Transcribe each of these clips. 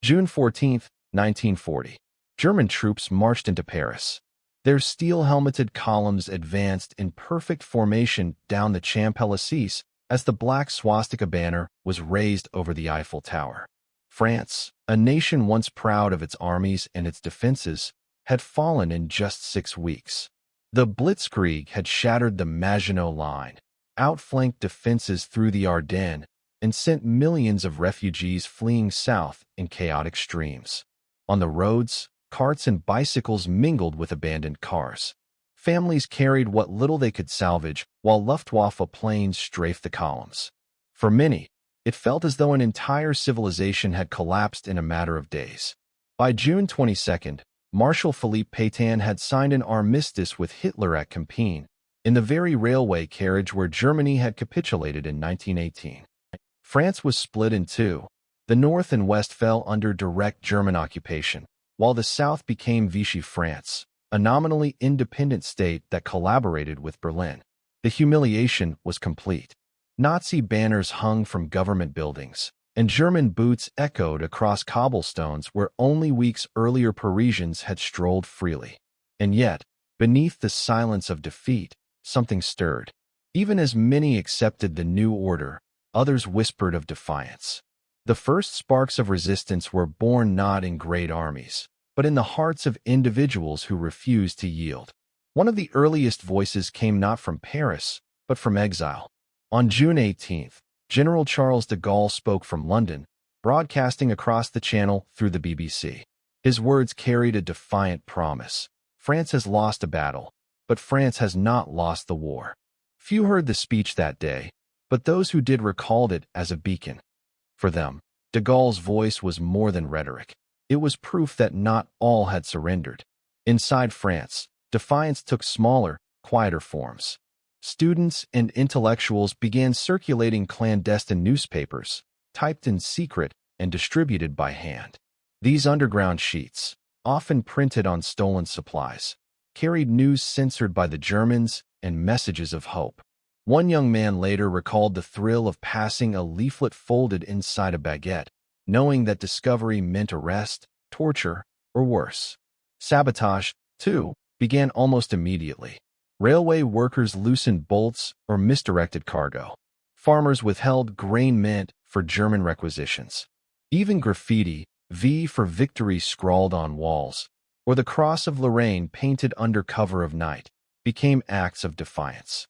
June 14, 1940. German troops marched into Paris. Their steel-helmeted columns advanced in perfect formation down the Champs-Élysées as the black swastika banner was raised over the Eiffel Tower. France, a nation once proud of its armies and its defenses, had fallen in just 6 weeks. The Blitzkrieg had shattered the Maginot Line, outflanked defenses through the Ardennes, and sent millions of refugees fleeing south in chaotic streams. On the roads, carts and bicycles mingled with abandoned cars. Families carried what little they could salvage, while Luftwaffe planes strafed the columns. For many, it felt as though an entire civilization had collapsed in a matter of days. By June 22, Marshal Philippe Pétain had signed an armistice with Hitler at Compiègne, in the very railway carriage where Germany had capitulated in 1918. France was split in two. The north and west fell under direct German occupation, while the south became Vichy France, a nominally independent state that collaborated with Berlin. The humiliation was complete. Nazi banners hung from government buildings, and German boots echoed across cobblestones where only weeks earlier Parisians had strolled freely. And yet, beneath the silence of defeat, something stirred. Even as many accepted the new order, others whispered of defiance. The first sparks of resistance were born not in great armies, but in the hearts of individuals who refused to yield. One of the earliest voices came not from Paris, but from exile. On June 18, General Charles de Gaulle spoke from London, broadcasting across the channel through the BBC. His words carried a defiant promise. France has lost a battle, but France has not lost the war. Few heard the speech that day, but those who did recalled it as a beacon. For them, de Gaulle's voice was more than rhetoric. It was proof that not all had surrendered. Inside France, defiance took smaller, quieter forms. Students and intellectuals began circulating clandestine newspapers, typed in secret and distributed by hand. These underground sheets, often printed on stolen supplies, carried news censored by the Germans and messages of hope. One young man later recalled the thrill of passing a leaflet folded inside a baguette, knowing that discovery meant arrest, torture, or worse. Sabotage, too, began almost immediately. Railway workers loosened bolts or misdirected cargo. Farmers withheld grain meant for German requisitions. Even graffiti, V for victory scrawled on walls, or the cross of Lorraine painted under cover of night, became acts of defiance.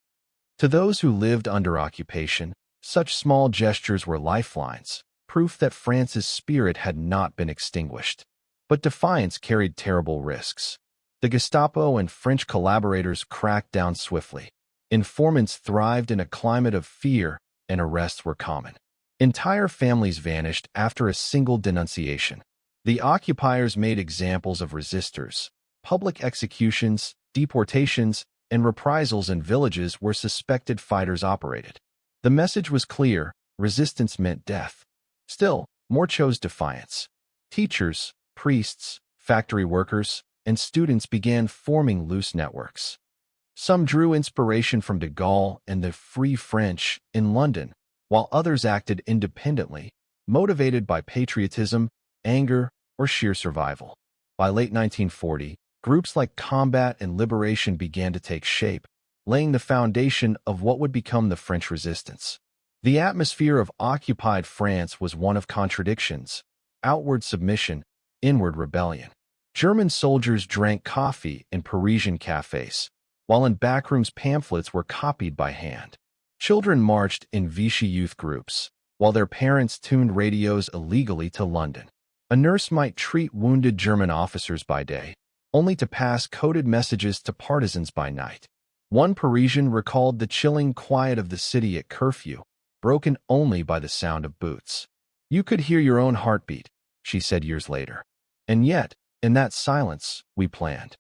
To those who lived under occupation, such small gestures were lifelines, proof that France's spirit had not been extinguished. But defiance carried terrible risks. The Gestapo and French collaborators cracked down swiftly. Informants thrived in a climate of fear, and arrests were common. Entire families vanished after a single denunciation. The occupiers made examples of resistors. Public executions, deportations, and reprisals in villages where suspected fighters operated. The message was clear: resistance meant death. Still, more chose defiance. Teachers, priests, factory workers, and students began forming loose networks. Some drew inspiration from de Gaulle and the Free French in London, while others acted independently, motivated by patriotism, anger, or sheer survival. By late 1940, groups like Combat and Liberation began to take shape, laying the foundation of what would become the French resistance. The atmosphere of occupied France was one of contradictions: outward submission, inward rebellion. German soldiers drank coffee in Parisian cafes, while in backrooms pamphlets were copied by hand. Children marched in Vichy youth groups, while their parents tuned radios illegally to London. A nurse might treat wounded German officers by day, only to pass coded messages to partisans by night. One Parisian recalled the chilling quiet of the city at curfew, broken only by the sound of boots. "You could hear your own heartbeat," she said years later. And yet, in that silence, we planned.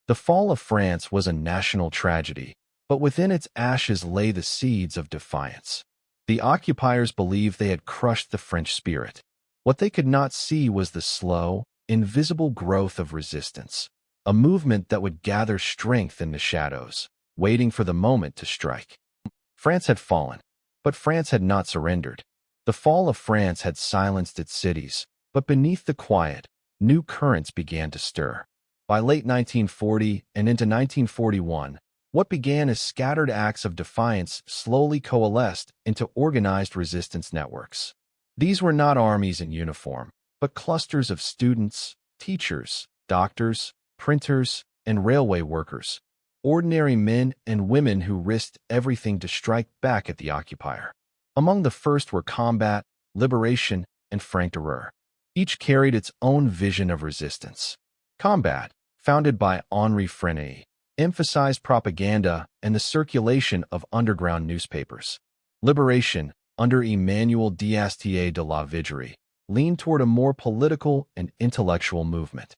The fall of France was a national tragedy, but within its ashes lay the seeds of defiance. The occupiers believed they had crushed the French spirit. What they could not see was the slow, invisible growth of resistance, a movement that would gather strength in the shadows, waiting for the moment to strike. France had fallen, but France had not surrendered. The fall of France had silenced its cities, But beneath the quiet, new currents began to stir. By late 1940 and into 1941, what began as scattered acts of defiance slowly coalesced into organized resistance networks. These were not armies in uniform, but clusters of students, teachers, doctors, printers, and railway workers, ordinary men and women who risked everything to strike back at the occupier. Among the first were Combat, Liberation, and Franc Tireur. Each carried its own vision of resistance. Combat, founded by Henri Frenay, emphasized propaganda and the circulation of underground newspapers. Liberation, under Emmanuel D'Astier de la Vigerie, leaned toward a more political and intellectual movement.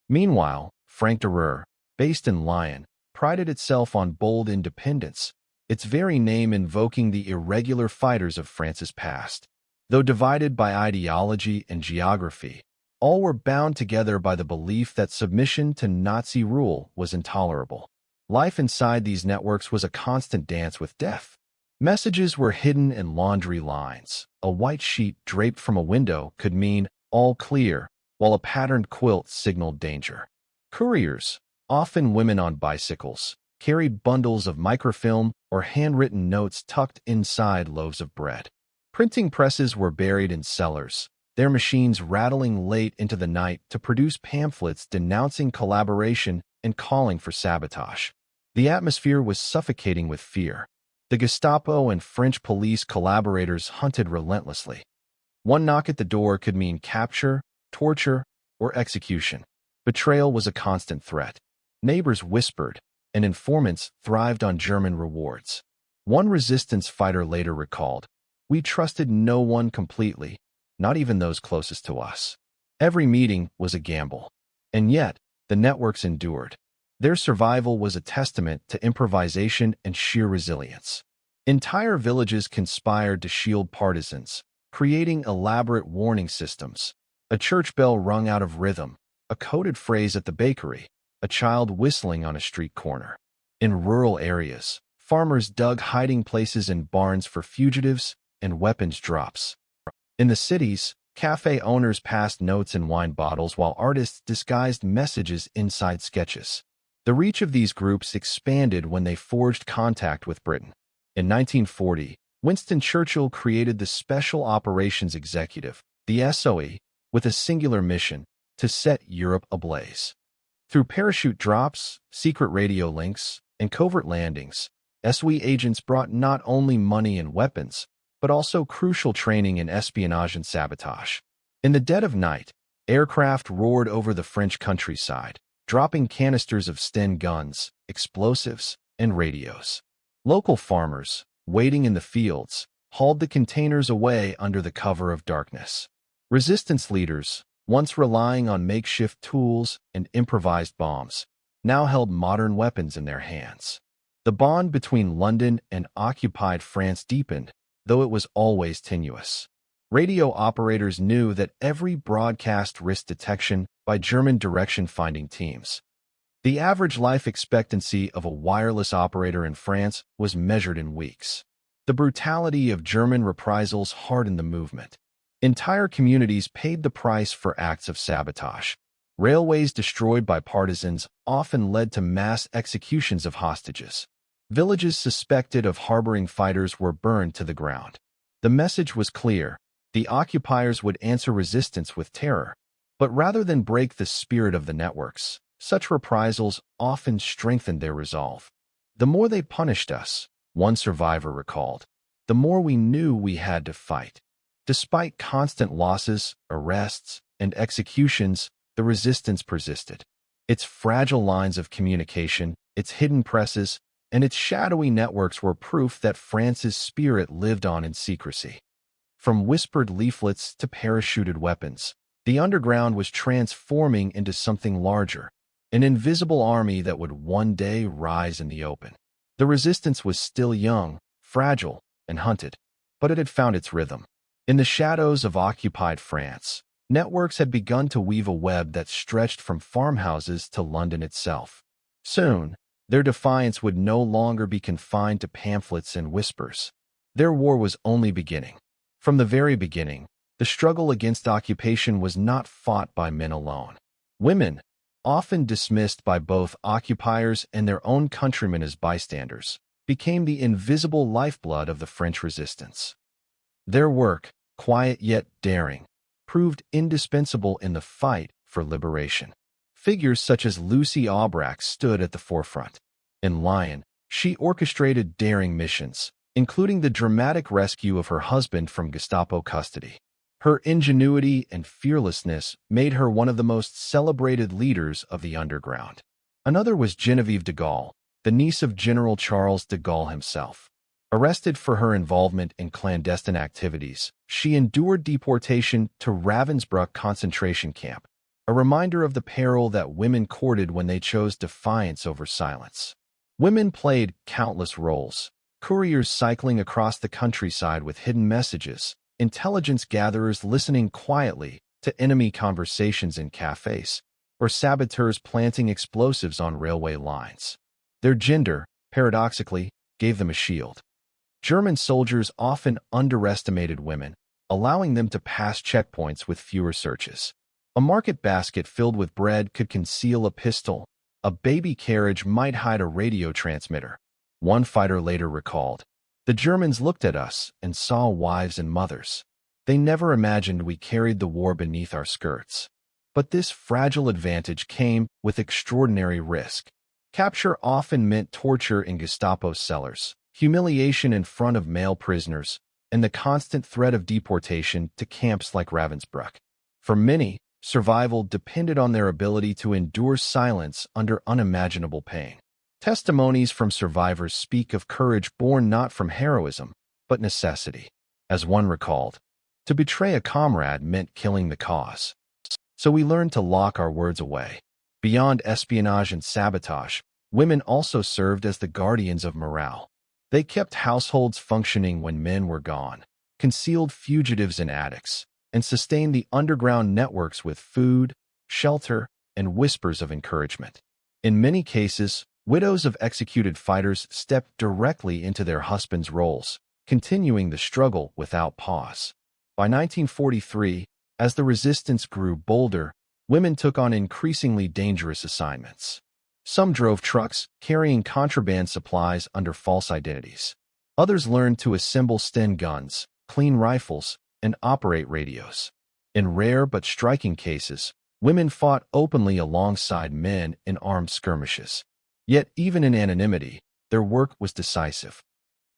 Meanwhile, Franc Tireur, based in Lyon, prided itself on bold independence, its very name invoking the irregular fighters of France's past. Though divided by ideology and geography, all were bound together by the belief that submission to Nazi rule was intolerable. Life inside these networks was a constant dance with death. Messages were hidden in laundry lines. A white sheet draped from a window could mean all clear, while a patterned quilt signaled danger. Couriers, often women on bicycles, carried bundles of microfilm or handwritten notes tucked inside loaves of bread. Printing presses were buried in cellars, their machines rattling late into the night to produce pamphlets denouncing collaboration and calling for sabotage. The atmosphere was suffocating with fear. The Gestapo and French police collaborators hunted relentlessly. One knock at the door could mean capture, torture, or execution. Betrayal was a constant threat. Neighbors whispered, and informants thrived on German rewards. One resistance fighter later recalled, "We trusted no one completely, not even those closest to us." Every meeting was a gamble. And yet, the networks endured. Their survival was a testament to improvisation and sheer resilience. Entire villages conspired to shield partisans, creating elaborate warning systems. A church bell rung out of rhythm, a coded phrase at the bakery, a child whistling on a street corner. In rural areas, farmers dug hiding places in barns for fugitives and weapons drops. In the cities, cafe owners passed notes in wine bottles while artists disguised messages inside sketches. The reach of these groups expanded when they forged contact with Britain. In 1940, Winston Churchill created the Special Operations Executive, the SOE, with a singular mission: to set Europe ablaze. Through parachute drops, secret radio links, and covert landings, SOE agents brought not only money and weapons, but also crucial training in espionage and sabotage. In the dead of night, aircraft roared over the French countryside, dropping canisters of Sten guns, explosives, and radios. Local farmers, waiting in the fields, hauled the containers away under the cover of darkness. Resistance leaders, once relying on makeshift tools and improvised bombs, now held modern weapons in their hands. The bond between London and occupied France deepened, though it was always tenuous. Radio operators knew that every broadcast risked detection by German direction-finding teams. The average life expectancy of a wireless operator in France was measured in weeks. The brutality of German reprisals hardened the movement. Entire communities paid the price for acts of sabotage. Railways destroyed by partisans often led to mass executions of hostages. Villages suspected of harboring fighters were burned to the ground. The message was clear: the occupiers would answer resistance with terror. But rather than break the spirit of the networks, such reprisals often strengthened their resolve. "The more they punished us," one survivor recalled, "the more we knew we had to fight." Despite constant losses, arrests, and executions, the resistance persisted. Its fragile lines of communication, its hidden presses, and its shadowy networks were proof that France's spirit lived on in secrecy. From whispered leaflets to parachuted weapons, the underground was transforming into something larger, an invisible army that would one day rise in the open. The resistance was still young, fragile, and hunted, but it had found its rhythm. In the shadows of occupied France, networks had begun to weave a web that stretched from farmhouses to London itself. Soon, their defiance would no longer be confined to pamphlets and whispers. Their war was only beginning. From the very beginning, The struggle against occupation was not fought by men alone. Women, often dismissed by both occupiers and their own countrymen as bystanders, became the invisible lifeblood of the French resistance. Their work, quiet yet daring, proved indispensable in the fight for liberation. Figures such as Lucie Aubrac stood at the forefront. In Lyon, she orchestrated daring missions, including the dramatic rescue of her husband from Gestapo custody. Her ingenuity and fearlessness made her one of the most celebrated leaders of the underground. Another was Geneviève de Gaulle, the niece of General Charles de Gaulle himself. Arrested for her involvement in clandestine activities, she endured deportation to Ravensbrück concentration camp, a reminder of the peril that women courted when they chose defiance over silence. Women played countless roles: couriers cycling across the countryside with hidden messages, intelligence gatherers listening quietly to enemy conversations in cafes, or saboteurs planting explosives on railway lines. Their gender, paradoxically, gave them a shield. German soldiers often underestimated women, allowing them to pass checkpoints with fewer searches. A market basket filled with bread could conceal a pistol. A baby carriage might hide a radio transmitter. One fighter later recalled, "The Germans looked at us and saw wives and mothers. They never imagined we carried the war beneath our skirts." But this fragile advantage came with extraordinary risk. Capture often meant torture in Gestapo cellars, humiliation in front of male prisoners, and the constant threat of deportation to camps like Ravensbrück. For many, survival depended on their ability to endure silence under unimaginable pain. Testimonies from survivors speak of courage born not from heroism, but necessity. As one recalled, to betray a comrade meant killing the cause. So we learned to lock our words away. Beyond espionage and sabotage, women also served as the guardians of morale. They kept households functioning when men were gone, concealed fugitives in attics, and sustained the underground networks with food, shelter, and whispers of encouragement. In many cases, widows of executed fighters stepped directly into their husbands' roles, continuing the struggle without pause. By 1943, as the resistance grew bolder, women took on increasingly dangerous assignments. Some drove trucks, carrying contraband supplies under false identities. Others learned to assemble Sten guns, clean rifles, and operate radios. In rare but striking cases, women fought openly alongside men in armed skirmishes. Yet even in anonymity, their work was decisive.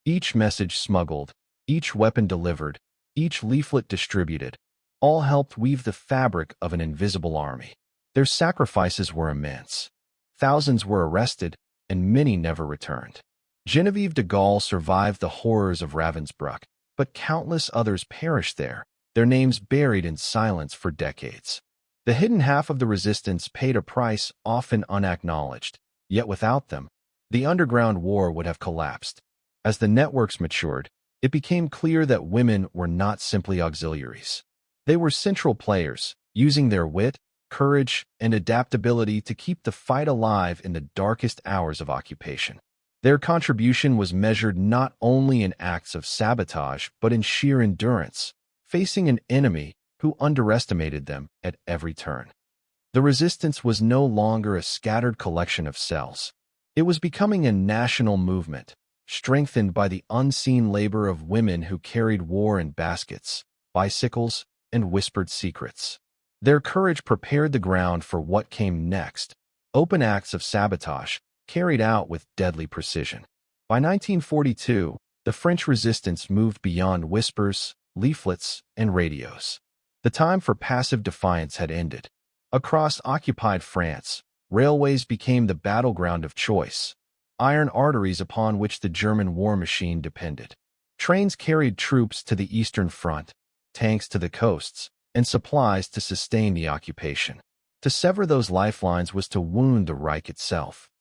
Each message smuggled, each weapon delivered, each leaflet distributed, all helped weave the fabric of an invisible army. Their sacrifices were immense. Thousands were arrested, and many never returned. Geneviève de Gaulle survived the horrors of Ravensbrück, but countless others perished there, their names buried in silence for decades. The hidden half of the resistance paid a price often unacknowledged, yet without them, the underground war would have collapsed. As the networks matured, it became clear that women were not simply auxiliaries. They were central players, using their wit, courage, and adaptability to keep the fight alive in the darkest hours of occupation. Their contribution was measured not only in acts of sabotage but in sheer endurance, facing an enemy who underestimated them at every turn. The resistance was no longer a scattered collection of cells. It was becoming a national movement, strengthened by the unseen labor of women who carried war in baskets, bicycles, and whispered secrets. Their courage prepared the ground for what came next: open acts of sabotage, carried out with deadly precision. By 1942, the French resistance moved beyond whispers, leaflets, and radios. The time for passive defiance had ended. Across occupied France, railways became the battleground of choice, iron arteries upon which the German war machine depended. Trains carried troops to the Eastern Front, tanks to the coasts, and supplies to sustain the occupation. To sever those lifelines was to wound the Reich itself.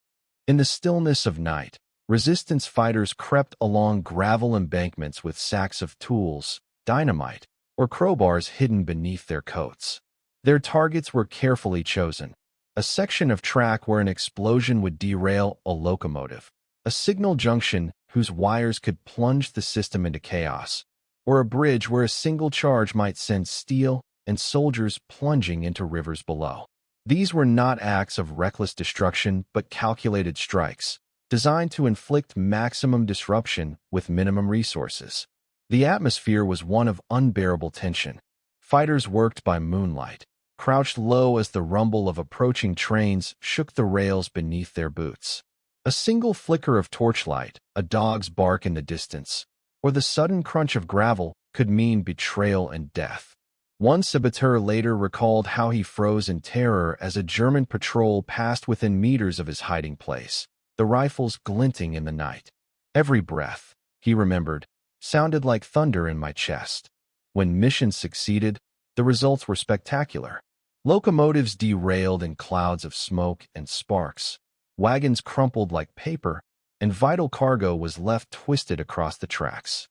In the stillness of night, resistance fighters crept along gravel embankments with sacks of tools, dynamite, or crowbars hidden beneath their coats. Their targets were carefully chosen: a section of track where an explosion would derail a locomotive, a signal junction whose wires could plunge the system into chaos, or a bridge where a single charge might send steel and soldiers plunging into rivers below. These were not acts of reckless destruction but calculated strikes, designed to inflict maximum disruption with minimum resources. The atmosphere was one of unbearable tension. Fighters worked by moonlight, crouched low as the rumble of approaching trains shook the rails beneath their boots. A single flicker of torchlight, a dog's bark in the distance, or the sudden crunch of gravel could mean betrayal and death. One saboteur later recalled how he froze in terror as a German patrol passed within meters of his hiding place, the rifles glinting in the night. Every breath, he remembered, sounded like thunder in my chest. When missions succeeded, the results were spectacular. Locomotives derailed in clouds of smoke and sparks. Wagons crumpled like paper, and vital cargo was left twisted across the tracks.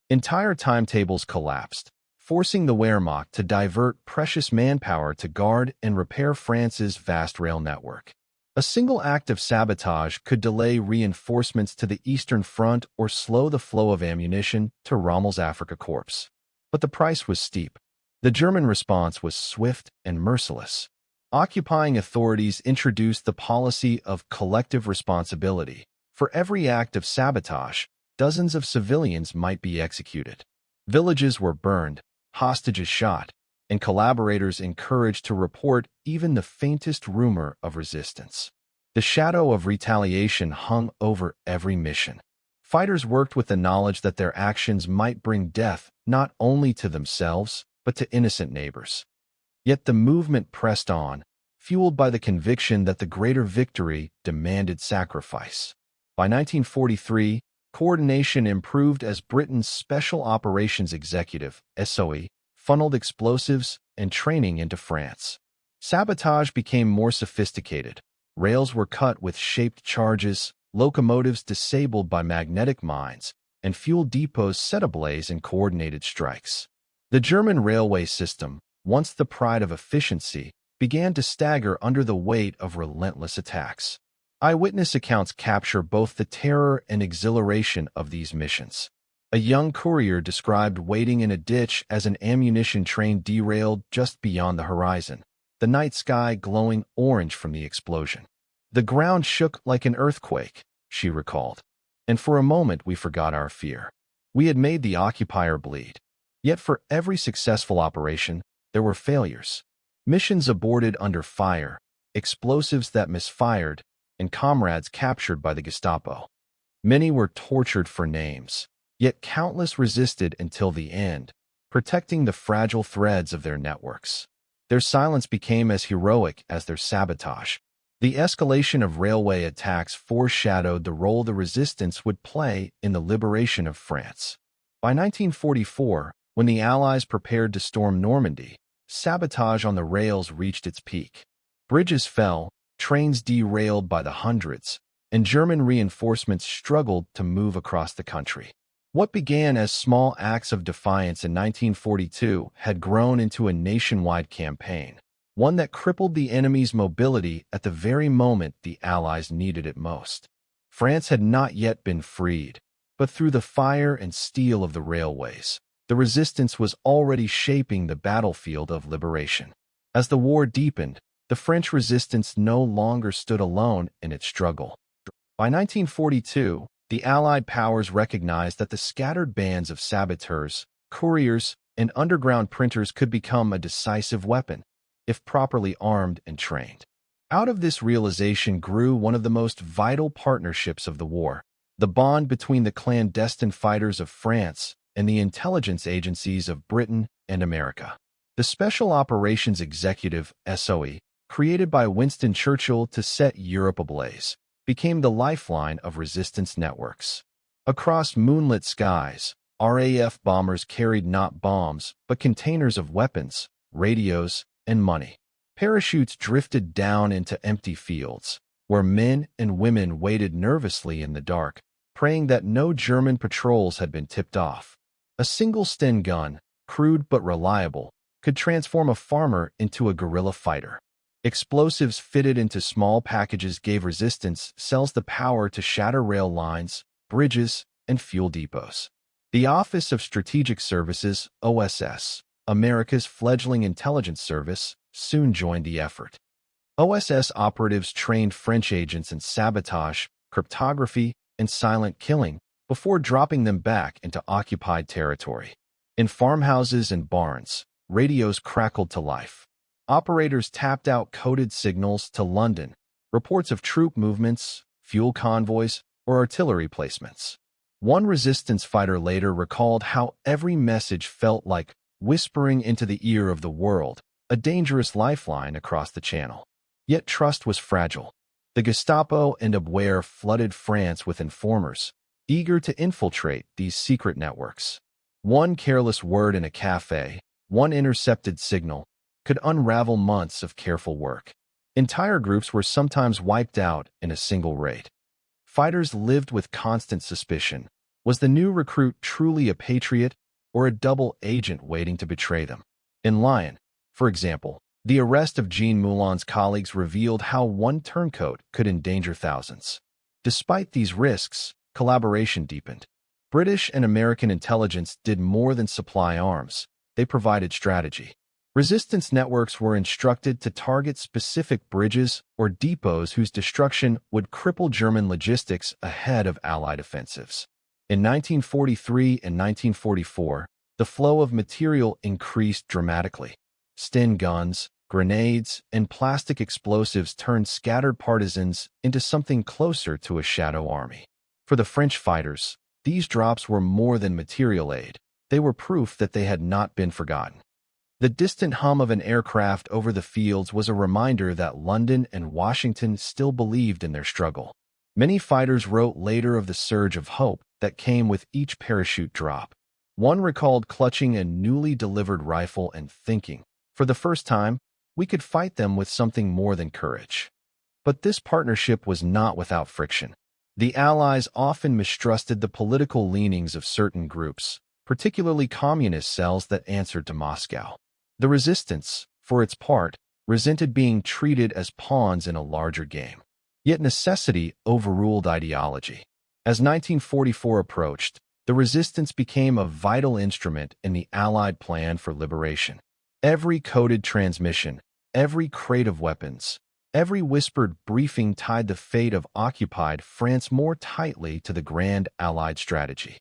Entire timetables collapsed, forcing the Wehrmacht to divert precious manpower to guard and repair France's vast rail network. A single act of sabotage could delay reinforcements to the Eastern Front or slow the flow of ammunition to Rommel's Afrika Korps. But the price was steep. The German response was swift and merciless. Occupying authorities introduced the policy of collective responsibility. For every act of sabotage, dozens of civilians might be executed. Villages were burned, hostages shot, and collaborators encouraged to report even the faintest rumor of resistance. The shadow of retaliation hung over every mission. Fighters worked with the knowledge that their actions might bring death not only to themselves, but to innocent neighbors. Yet the movement pressed on, fueled by the conviction that the greater victory demanded sacrifice. By 1943, coordination improved as Britain's Special Operations Executive, SOE, funneled explosives and training into France. Sabotage became more sophisticated. Rails were cut with shaped charges, locomotives disabled by magnetic mines, and fuel depots set ablaze in coordinated strikes. The German railway system, once the pride of efficiency, began to stagger under the weight of relentless attacks. Eyewitness accounts capture both the terror and exhilaration of these missions. A young courier described waiting in a ditch as an ammunition train derailed just beyond the horizon, the night sky glowing orange from the explosion. The ground shook like an earthquake, she recalled, and for a moment we forgot our fear. We had made the occupier bleed. Yet for every successful operation, there were failures. Missions aborted under fire, explosives that misfired, and comrades captured by the Gestapo. Many were tortured for names, yet countless resisted until the end, protecting the fragile threads of their networks. Their silence became as heroic as their sabotage. The escalation of railway attacks foreshadowed the role the resistance would play in the liberation of France. By 1944, when the Allies prepared to storm Normandy, sabotage on the rails reached its peak. Bridges fell, trains derailed by the hundreds, and German reinforcements struggled to move across the country. What began as small acts of defiance in 1942 had grown into a nationwide campaign, one that crippled the enemy's mobility at the very moment the Allies needed it most. France had not yet been freed, but through the fire and steel of the railways, the resistance was already shaping the battlefield of liberation. As the war deepened, the French resistance no longer stood alone in its struggle. By 1942, the Allied powers recognized that the scattered bands of saboteurs, couriers, and underground printers could become a decisive weapon, if properly armed and trained. Out of this realization grew one of the most vital partnerships of the war, the bond between the clandestine fighters of France and the intelligence agencies of Britain and America. The Special Operations Executive, SOE, created by Winston Churchill to set Europe ablaze, became the lifeline of resistance networks. Across moonlit skies, RAF bombers carried not bombs, but containers of weapons, radios, and money. Parachutes drifted down into empty fields, where men and women waited nervously in the dark, praying that no German patrols had been tipped off. A single Sten gun, crude but reliable, could transform a farmer into a guerrilla fighter. Explosives fitted into small packages gave resistance cells the power to shatter rail lines, bridges, and fuel depots. The Office of Strategic Services, OSS, America's fledgling intelligence service, soon joined the effort. OSS operatives trained French agents in sabotage, cryptography, and silent killing before dropping them back into occupied territory. In farmhouses and barns, radios crackled to life. Operators tapped out coded signals to London, reports of troop movements, fuel convoys, or artillery placements. One resistance fighter later recalled how every message felt like whispering into the ear of the world, a dangerous lifeline across the channel. Yet trust was fragile. The Gestapo and WWII flooded France with informers, eager to infiltrate these secret networks. One careless word in a cafe, one intercepted signal, could unravel months of careful work. Entire groups were sometimes wiped out in a single raid. Fighters lived with constant suspicion. Was the new recruit truly a patriot or a double agent waiting to betray them? In Lyon, for example, the arrest of Jean Moulin's colleagues revealed how one turncoat could endanger thousands. Despite these risks, collaboration deepened. British and American intelligence did more than supply arms. They provided strategy. Resistance networks were instructed to target specific bridges or depots whose destruction would cripple German logistics ahead of Allied offensives. In 1943 and 1944, the flow of material increased dramatically. Sten guns, grenades, and plastic explosives turned scattered partisans into something closer to a shadow army. For the French fighters, these drops were more than material aid. They were proof that they had not been forgotten. The distant hum of an aircraft over the fields was a reminder that London and Washington still believed in their struggle. Many fighters wrote later of the surge of hope that came with each parachute drop. One recalled clutching a newly delivered rifle and thinking, for the first time, we could fight them with something more than courage. But this partnership was not without friction. The Allies often mistrusted the political leanings of certain groups, particularly communist cells that answered to Moscow. The resistance, for its part, resented being treated as pawns in a larger game. Yet necessity overruled ideology. As 1944 approached, the resistance became a vital instrument in the Allied plan for liberation. Every coded transmission, every crate of weapons, every whispered briefing tied the fate of occupied France more tightly to the grand Allied strategy.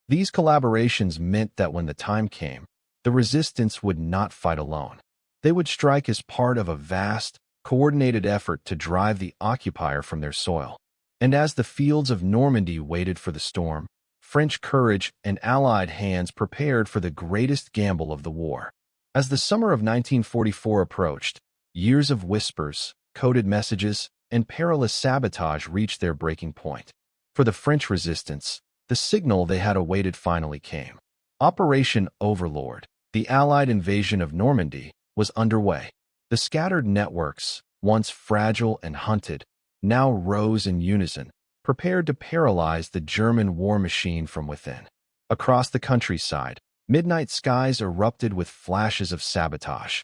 These collaborations meant that when the time came, the resistance would not fight alone. They would strike as part of a vast, coordinated effort to drive the occupier from their soil. And as the fields of Normandy waited for the storm, French courage and Allied hands prepared for the greatest gamble of the war. As the summer of 1944 approached, years of whispers, coded messages, and perilous sabotage reached their breaking point. For the French resistance, the signal they had awaited finally came. Operation Overlord, the Allied invasion of Normandy, was underway. The scattered networks, once fragile and hunted, now rose in unison, prepared to paralyze the German war machine from within. Across the countryside, midnight skies erupted with flashes of sabotage.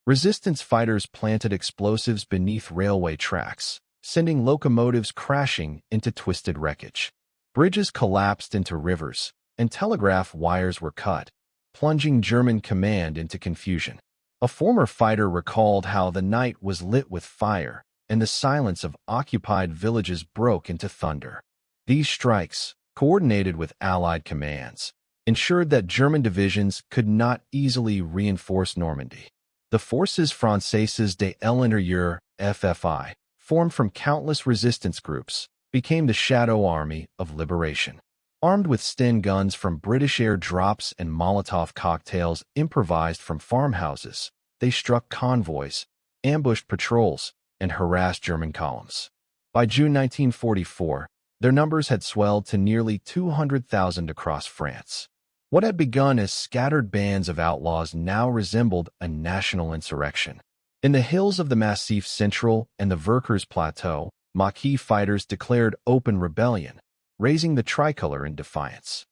Resistance fighters planted explosives beneath railway tracks, sending locomotives crashing into twisted wreckage. Bridges collapsed into rivers, and telegraph wires were cut, plunging German command into confusion. A former fighter recalled how the night was lit with fire, and the silence of occupied villages broke into thunder. These strikes, coordinated with Allied commands, ensured that German divisions could not easily reinforce Normandy. The Forces Françaises de l'Intérieur, FFI, formed from countless resistance groups, became the shadow army of liberation. Armed with Sten guns from British air drops and Molotov cocktails improvised from farmhouses, they struck convoys, ambushed patrols, and harassed German columns. By June 1944, their numbers had swelled to nearly 200,000 across France. What had begun as scattered bands of outlaws now resembled a national insurrection. In the hills of the Massif Central and the Verkers Plateau, Maquis fighters declared open rebellion, raising the tricolor in defiance.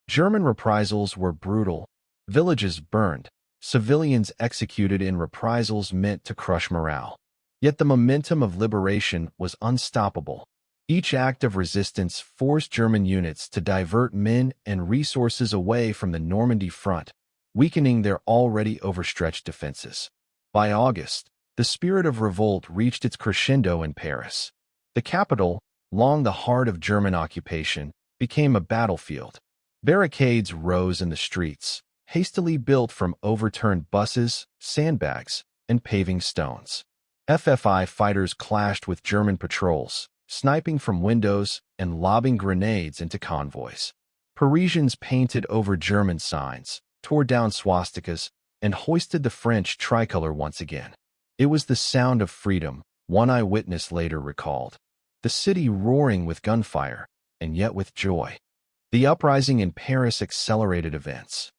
German reprisals were brutal, villages burned, civilians executed in reprisals meant to crush morale. Yet the momentum of liberation was unstoppable. Each act of resistance forced German units to divert men and resources away from the Normandy front, weakening their already overstretched defenses. By August, the spirit of revolt reached its crescendo in Paris. The capital, long the heart of German occupation, became a battlefield. Barricades rose in the streets, hastily built from overturned buses, sandbags, and paving stones. FFI fighters clashed with German patrols, sniping from windows and lobbing grenades into convoys. Parisians painted over German signs, tore down swastikas, and hoisted the French tricolor once again. It was the sound of freedom, one eyewitness later recalled. The city roaring with gunfire, and yet with joy. The uprising in Paris accelerated events.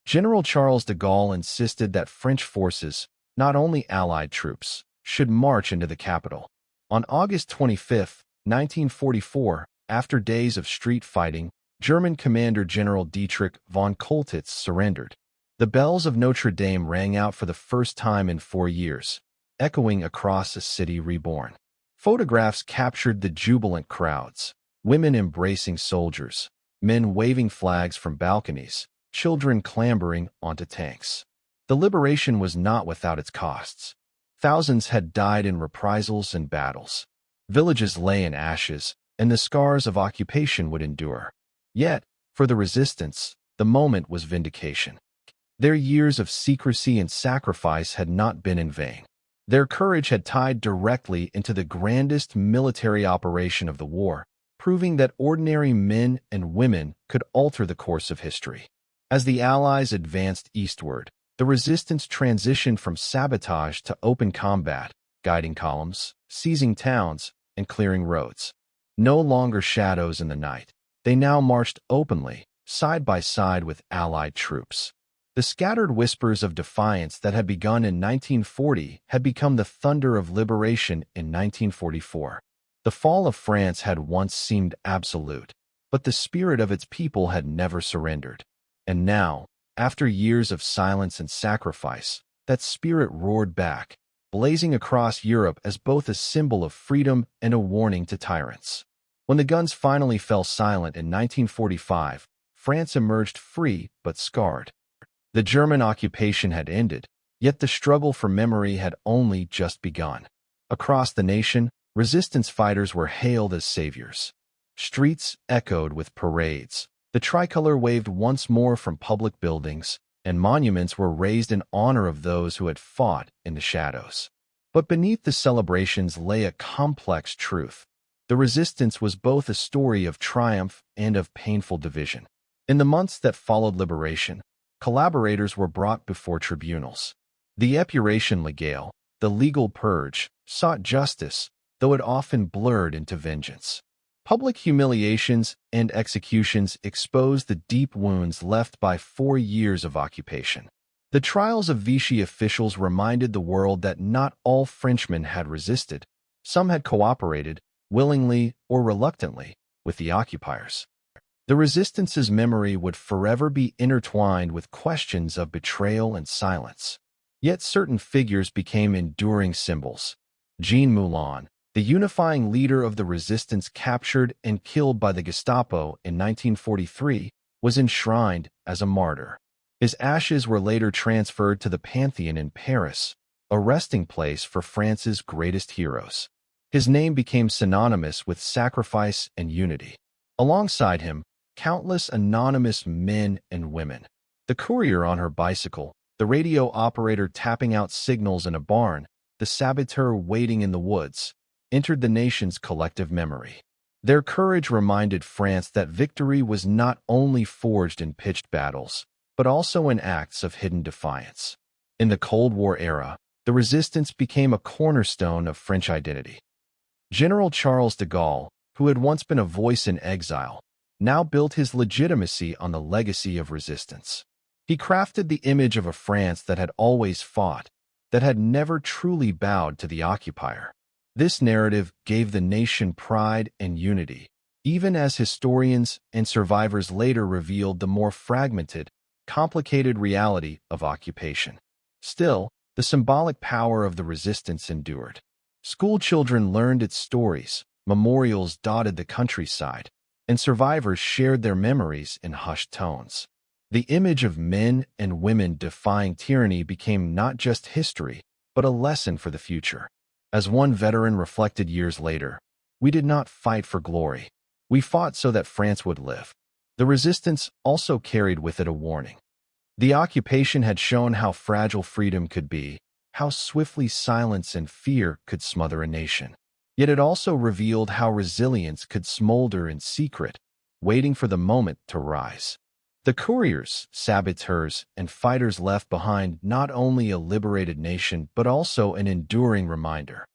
General Charles de Gaulle insisted that French forces, not only Allied troops, should march into the capital. On August 25, 1944, after days of street fighting, German Commander General Dietrich von Choltitz surrendered. The bells of Notre Dame rang out for the first time in 4 years, echoing across a city reborn. Photographs captured the jubilant crowds, women embracing soldiers, men waving flags from balconies, children clambering onto tanks. The liberation was not without its costs. Thousands had died in reprisals and battles. Villages lay in ashes, and the scars of occupation would endure. Yet, for the resistance, the moment was vindication. Their years of secrecy and sacrifice had not been in vain. Their courage had tied directly into the grandest military operation of the war, proving that ordinary men and women could alter the course of history. As the Allies advanced eastward, the resistance transitioned from sabotage to open combat, guiding columns, seizing towns, and clearing roads. No longer shadows in the night, they now marched openly, side by side with Allied troops. The scattered whispers of defiance that had begun in 1940 had become the thunder of liberation in 1944. The fall of France had once seemed absolute, but the spirit of its people had never surrendered. And now, after years of silence and sacrifice, that spirit roared back, blazing across Europe as both a symbol of freedom and a warning to tyrants. When the guns finally fell silent in 1945, France emerged free but scarred. The German occupation had ended, yet the struggle for memory had only just begun. Across the nation, resistance fighters were hailed as saviors. Streets echoed with parades. The tricolor waved once more from public buildings, and monuments were raised in honor of those who had fought in the shadows. But beneath the celebrations lay a complex truth. The resistance was both a story of triumph and of painful division. In the months that followed liberation, collaborators were brought before tribunals. The épuration légale, the legal purge, sought justice, though it often blurred into vengeance. Public humiliations and executions exposed the deep wounds left by 4 years of occupation. The trials of Vichy officials reminded the world that not all Frenchmen had resisted. Some had cooperated, willingly or reluctantly, with the occupiers. The resistance's memory would forever be intertwined with questions of betrayal and silence. Yet certain figures became enduring symbols. Jean Moulin, the unifying leader of the resistance captured and killed by the Gestapo in 1943, was enshrined as a martyr. His ashes were later transferred to the Pantheon in Paris, a resting place for France's greatest heroes. His name became synonymous with sacrifice and unity. Alongside him, countless anonymous men and women. The courier on her bicycle, the radio operator tapping out signals in a barn, the saboteur waiting in the woods, entered the nation's collective memory. Their courage reminded France that victory was not only forged in pitched battles, but also in acts of hidden defiance. In the Cold War era, the resistance became a cornerstone of French identity. General Charles de Gaulle, who had once been a voice in exile, now built his legitimacy on the legacy of resistance. He crafted the image of a France that had always fought, that had never truly bowed to the occupier. This narrative gave the nation pride and unity, even as historians and survivors later revealed the more fragmented, complicated reality of occupation. Still, the symbolic power of the resistance endured. School children learned its stories, Memorials dotted the countryside, and survivors shared their memories in hushed tones. The image of men and women defying tyranny became not just history, but a lesson for the future. As one veteran reflected years later, "We did not fight for glory. We fought so that France would live." The resistance also carried with it a warning. The occupation had shown how fragile freedom could be, how swiftly silence and fear could smother a nation. Yet it also revealed how resilience could smolder in secret, waiting for the moment to rise. The couriers, saboteurs, and fighters left behind not only a liberated nation but also an enduring reminder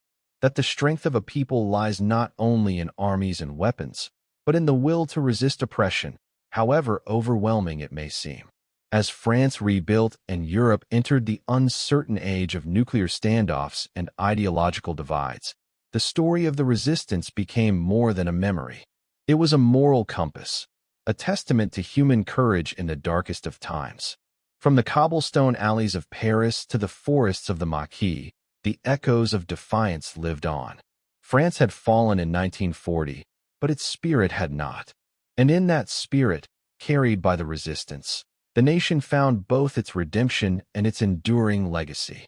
that the strength of a people lies not only in armies and weapons, but in the will to resist oppression, however overwhelming it may seem. As France rebuilt and Europe entered the uncertain age of nuclear standoffs and ideological divides, the story of the resistance became more than a memory. It was a moral compass, a testament to human courage in the darkest of times. From the cobblestone alleys of Paris to the forests of the Maquis, the echoes of defiance lived on. France had fallen in 1940, but its spirit had not. And in that spirit, carried by the resistance, the nation found both its redemption and its enduring legacy.